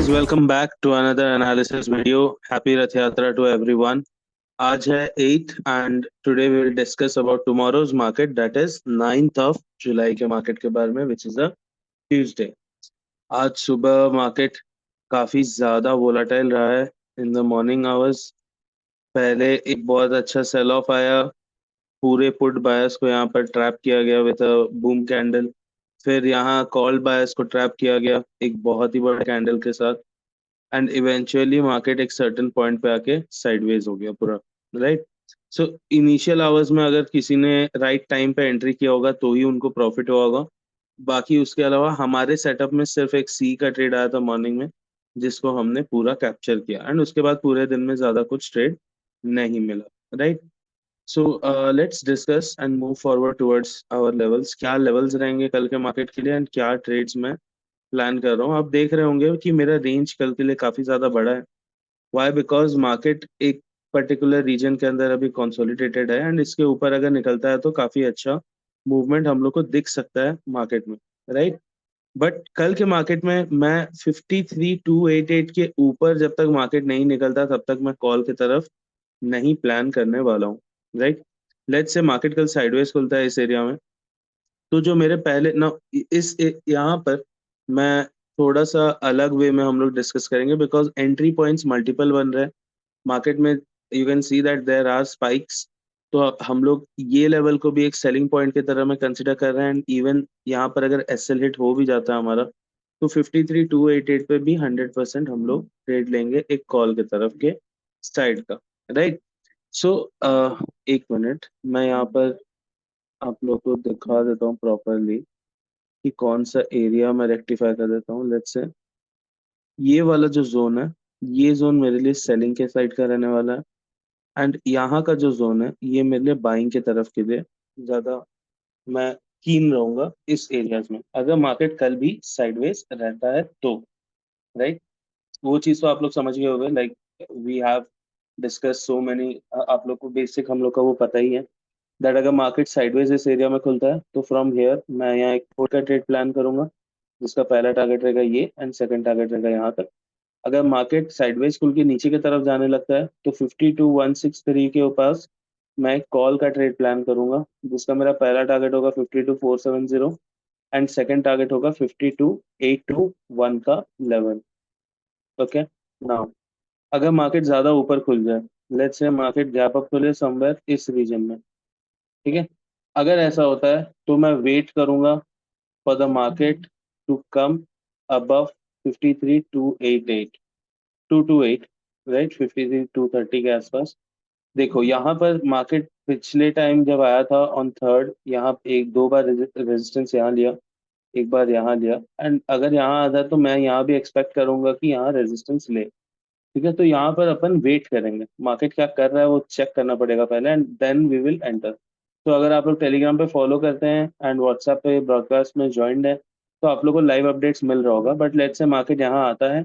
guys, welcome back to another analysis video. Happy Rath Yatra to everyone. आज है 8th and today we will discuss about tomorrow's market, that is 9th of जुलाई के market के बारे में, which is a Tuesday. आज सुबह market काफी ज्यादा वोलाटाइल रहा है इन द मॉर्निंग आवर्स. पहले एक बहुत अच्छा सेल ऑफ आया, पूरे पुट बायर्स को यहाँ पर ट्रैप किया गया विद अ बूम कैंडल. फिर यहाँ कॉल बायर्स को ट्रैप किया गया एक बहुत ही बड़े कैंडल के साथ. एंड इवेंचुअली मार्केट एक सर्टेन पॉइंट पे आके साइडवेज हो गया पूरा. राइट. सो इनिशियल आवर्स में अगर किसी ने राइट टाइम पे एंट्री किया होगा तो ही उनको प्रॉफिट हुआ होगा. बाकी उसके अलावा हमारे सेटअप में सिर्फ एक सी का ट्रेड आया था मॉर्निंग में, जिसको हमने पूरा कैप्चर किया एंड उसके बाद पूरे दिन में ज्यादा कुछ ट्रेड नहीं मिला. Right. So let's discuss and move forward towards our levels. क्या लेवल्स रहेंगे कल के मार्केट के लिए एंड क्या ट्रेड्स में प्लान कर रहा हूँ. आप देख रहे होंगे कि मेरा रेंज कल के लिए काफी ज्यादा बड़ा है. वाई? बिकॉज मार्केट एक पर्टिकुलर रीजन के अंदर अभी कंसोलिडेटेड है एंड इसके ऊपर अगर निकलता है तो काफी अच्छा मूवमेंट हम लोग को दिख सकता है मार्केट में. राइट. बट कल के मार्केट में मैं 53,288 के ऊपर जब तक मार्केट नहीं निकलता तब तक मैं कॉल की तरफ नहीं प्लान करने वाला हूँ. राइट. लेट्स से मार्केट कल साइडवेज खुलता है इस एरिया में, तो जो मेरे पहले ना यहाँ पर मैं थोड़ा सा अलग वे में हम लोग डिस्कस करेंगे बिकॉज एंट्री पॉइंट्स मल्टीपल बन रहे हैं मार्केट में. You can see that there are spikes. तो हम लोग ये लेवल को भी एक सेलिंग पॉइंट की तरह में कंसिडर कर रहे हैं एंड इवन यहाँ पर अगर एसएल हिट हो भी जाता है हमारा तो 53,288 पे भी 100% हम लोग ट्रेड लेंगे एक कॉल की तरफ के साइड का. राइट. सो एक मिनट मैं यहाँ पर आप लोग को दिखा देता हूँ प्रॉपरली कि कौन सा एरिया मैं रेक्टिफाई कर देता हूँ. लेट्स से ये वाला जो जोन है, ये जोन मेरे लिए सेलिंग के साइड का रहने वाला है एंड यहाँ का जो जोन है ये मेरे लिए बाइंग के तरफ के लिए ज्यादा मैं कीन रहूंगा इस एरियाज में अगर मार्केट कल भी साइडवेज रहता है तो. राइट. वो चीज तो आप लोग समझ गए होंगे. Like we have discuss so many. आप लोग को बेसिक हम लोग का वो पता ही है दैट अगर मार्केट साइडवेज इस एरिया में खुलता है तो फ्रॉम हियर मैं यहाँ एक पुट का ट्रेड प्लान करूंगा जिसका पहला टारगेट रहेगा ये एंड सेकंड टारगेट रहेगा यहाँ तक. अगर मार्केट साइडवेज खुल के नीचे की तरफ जाने लगता है तो 52,163 के पास मैं एक कॉल का ट्रेड प्लान करूंगा जिसका मेरा पहला टारगेट होगा 52,470 एंड सेकंड टारगेट होगा 52,821 का लेवल. ओके. नाउ अगर मार्केट ज्यादा ऊपर खुल जाए, let's say market gap up खुले समवेयर इस रीजन में, ठीक है, अगर ऐसा होता है तो मैं वेट करूंगा for the market to come above 53,288 228. Right. 53,230 के आसपास. देखो यहाँ पर मार्केट पिछले टाइम जब आया था ऑन थर्ड, यहाँ एक दो बार रेजिस्टेंस यहाँ लिया, एक बार यहाँ लिया एंड अगर यहाँ आता है तो मैं यहाँ भी एक्सपेक्ट करूंगा कि यहाँ रेजिस्टेंस ले. ठीक है. तो यहाँ पर अपन वेट करेंगे मार्केट क्या कर रहा है वो चेक करना पड़ेगा पहले and then we will enter. तो अगर आप लोग टेलीग्राम पे फॉलो करते हैं एंड व्हाट्सएप पे ब्रॉडकास्ट में ज्वाइंड है तो आप लोग को लाइव अपडेट्स मिल रहा होगा. बट लेट्स से मार्केट यहाँ आता है,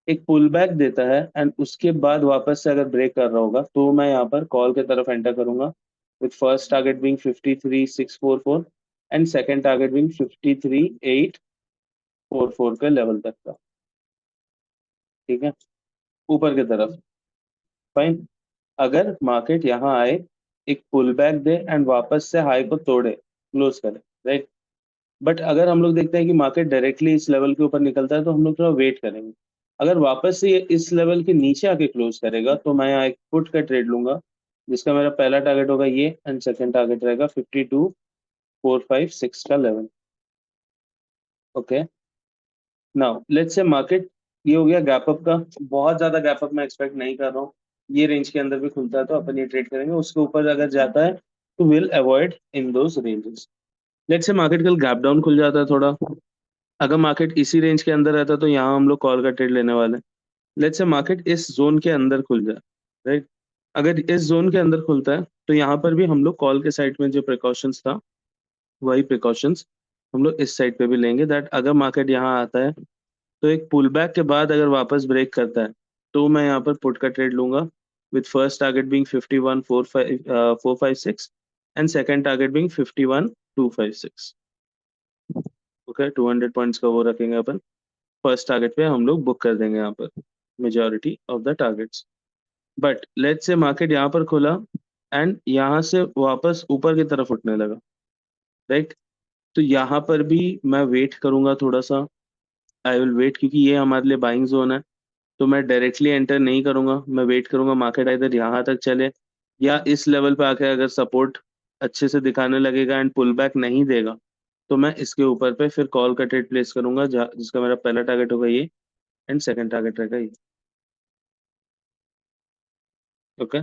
एक पुल बैक देता है एंड उसके बाद वापस से अगर ब्रेक कर रहा होगा तो मैं यहाँ पर कॉल की तरफ एंटर करूंगा with first target being 53,644 and second target being 53,844 के लेवल तक का. ठीक है. ऊपर की तरफ. फाइन. अगर मार्केट यहाँ आए, एक पुल बैक दे एंड वापस से हाई को तोड़े, क्लोज करे. राइट. बट अगर हम लोग देखते हैं कि मार्केट डायरेक्टली इस लेवल के ऊपर निकलता है तो हम लोग थोड़ा वेट करेंगे. अगर वापस से ये इस लेवल के नीचे आके क्लोज करेगा तो मैं यहाँ एक पुट का ट्रेड लूंगा जिसका मेरा पहला टारगेट होगा ये एंड सेकंड टारगेट रहेगा 52,456 का level. Okay. Now let's say market ये हो गया गैप अप का. बहुत ज्यादा गैप अप मैं एक्सपेक्ट नहीं कर रहा हूँ. ये रेंज के अंदर भी खुलता है तो अपन ये ट्रेड करेंगे. उसके ऊपर अगर जाता है तो will avoid in those ranges. Let's say market कल गैप डाउन खुल जाता है थोड़ा, अगर मार्केट इसी रेंज के अंदर रहता तो यहाँ हम लोग कॉल का ट्रेड लेने वाले हैं. लेट्स से मार्केट इस जोन के अंदर खुल जाए. राइट. अगर इस जोन के अंदर खुलता है तो यहाँ पर भी हम लोग कॉल के साइड में जो प्रिकॉशंस था वही प्रिकॉशंस हम लोग इस साइड पे भी लेंगे. दैट अगर मार्केट यहाँ आता है तो एक पुल बैक के बाद अगर वापस ब्रेक करता है तो मैं यहाँ पर पुट का ट्रेड लूंगा with first target being 51,456 and second target being 51,256. Okay. 200 points का वो रखेंगे अपन. फर्स्ट टारगेट पे हम लोग बुक कर देंगे यहाँ पर majority of the targets. But let's say market यहाँ पर खुला एंड यहाँ से वापस ऊपर की तरफ उठने लगा, राइट? तो यहाँ पर भी मैं वेट करूंगा थोड़ा सा, आई विल वेट, क्योंकि ये हमारे लिए बाइंग जोन है। तो मैं डायरेक्टली एंटर नहीं करूंगा, मैं वेट करूंगा मार्केट इधर यहाँ तक चले या इस लेवल पे आके अगर सपोर्ट अच्छे से दिखाने लगेगा एंड पुल बैक नहीं देगा तो मैं इसके ऊपर पे फिर कॉल का ट्रेड प्लेस करूंगा, जिसका मेरा पहला टारगेट होगा ये एंड सेकंड टारगेट रहेगा ये। ओके,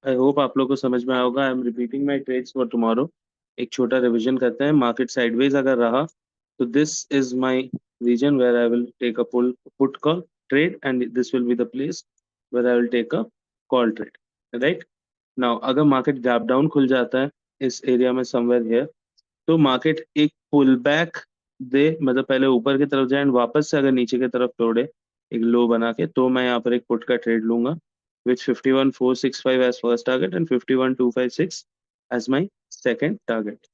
आई होप आप लोग को समझ में आया होगा। I am repeating my trades for tomorrow. एक छोटा रिवीजन करते हैं। मार्केट साइडवेज अगर रहा तो this is my region where I will take a pull put call trade and this will be the place where I will take a call trade, right? Now अगर market gap down खुल जाता है इस area में somewhere here, तो market एक pull back दे, मतलब पहले ऊपर की तरफ जाए एंड वापस से अगर नीचे की तरफ तोड़े एक लो बना के, तो मैं यहाँ पर एक पुट का ट्रेड लूंगा with 51,465 as first target and 51,256 as my second target.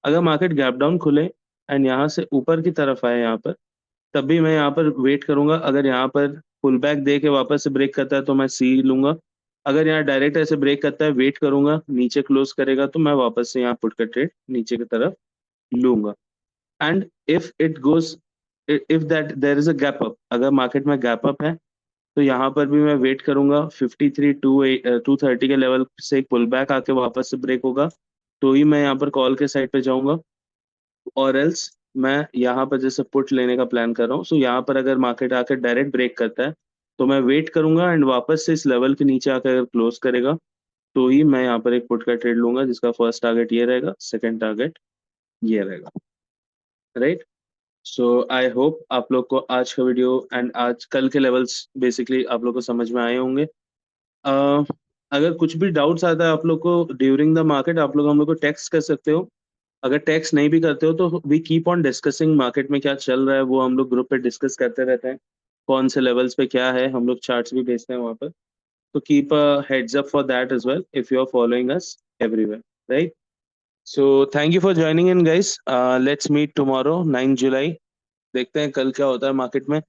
अगर मार्केट गैप डाउन खुले एंड यहाँ से ऊपर की तरफ आए यहाँ पर, तब भी मैं यहाँ पर वेट करूंगा। अगर यहाँ पर पुल बैक दे के वापस से ब्रेक करता है तो मैं सी लूंगा। अगर यहाँ डायरेक्ट ऐसे ब्रेक करता है, वेट करूंगा, नीचे क्लोज करेगा तो मैं वापस से यहाँ पुट का ट्रेड नीचे की तरफ लूंगा। And if it goes, if that there is a gap up, अगर मार्केट में गैप अप है तो यहाँ पर भी मैं वेट करूंगा 53,230 के लेवल से एक पुल बैक आके वापस से ब्रेक होगा तो ही मैं यहाँ पर कॉल के साइड पे जाऊंगा, और एल्स मैं यहाँ पर जैसे पुट लेने का प्लान कर रहा हूँ। सो यहाँ पर अगर मार्केट आकर डायरेक्ट ब्रेक करता है तो मैं वेट करूंगा एंड वापस से इस लेवल के नीचे आकर अगर क्लोज करेगा तो ही मैं यहाँ पर एक पुट का ट्रेड लूंगा, जिसका फर्स्ट टारगेट ये रहेगा, सेकंड टारगेट ये रहेगा, राइट? सो आई होप आप लोग को आज का वीडियो एंड आज कल के लेवल्स बेसिकली आप लोग को समझ में आए होंगे। अह, अगर कुछ भी डाउट्स आता है आप लोग को ड्यूरिंग द मार्केट, आप लोग हम लोग को टेक्स्ट कर सकते हो। अगर टेक्स्ट नहीं भी करते हो तो we keep on discussing, market में क्या चल रहा है वो हम लोग ग्रुप पे डिस्कस करते रहते हैं। कौन से लेवल्स पे क्या है, हम लोग चार्ट्स भी भेजते हैं वहाँ पर। तो keep a heads up for that as well if you are following us everywhere, right? So thank you for joining in guys. Let's meet tomorrow 9 July. देखते हैं कल क्या होता है मार्केट में।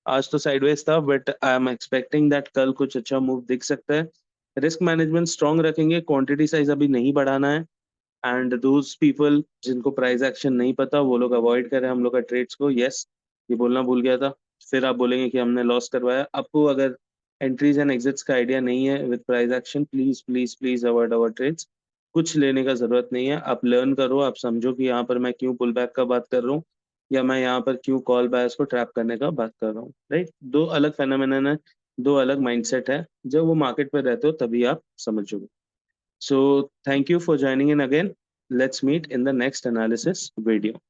आज तो साइडवेज था but I am expecting that कल कुछ अच्छा मूव दिख सकता है। रिस्क मैनेजमेंट स्ट्रांग रखेंगे, क्वांटिटी साइज अभी नहीं बढ़ाना है। एंड दोज पीपल जिनको प्राइस एक्शन नहीं पता वो लोग अवॉइड करें हम लोग का ट्रेड्स को। यस, ये बोलना भूल गया था। फिर आप बोलेंगे कि हमने लॉस करवाया। आपको अगर एंट्रीज एंड एग्जिट्स का आइडिया नहीं है with price action, please please please avoid our trades. कुछ लेने का जरूरत नहीं है। आप लर्न करो, आप समझो कि यहाँ पर मैं क्यों पुल बैक का बात कर रहा हूँ या मैं यहाँ पर क्यों कॉल बायर्स को ट्रैप करने का बात कर रहा हूँ, राइट? दो अलग फेनोमेनन है, दो अलग माइंडसेट है। जब वो मार्केट पे रहते हो तभी आप समझोगे। So thank you for joining in again. Let's meet in the next analysis video.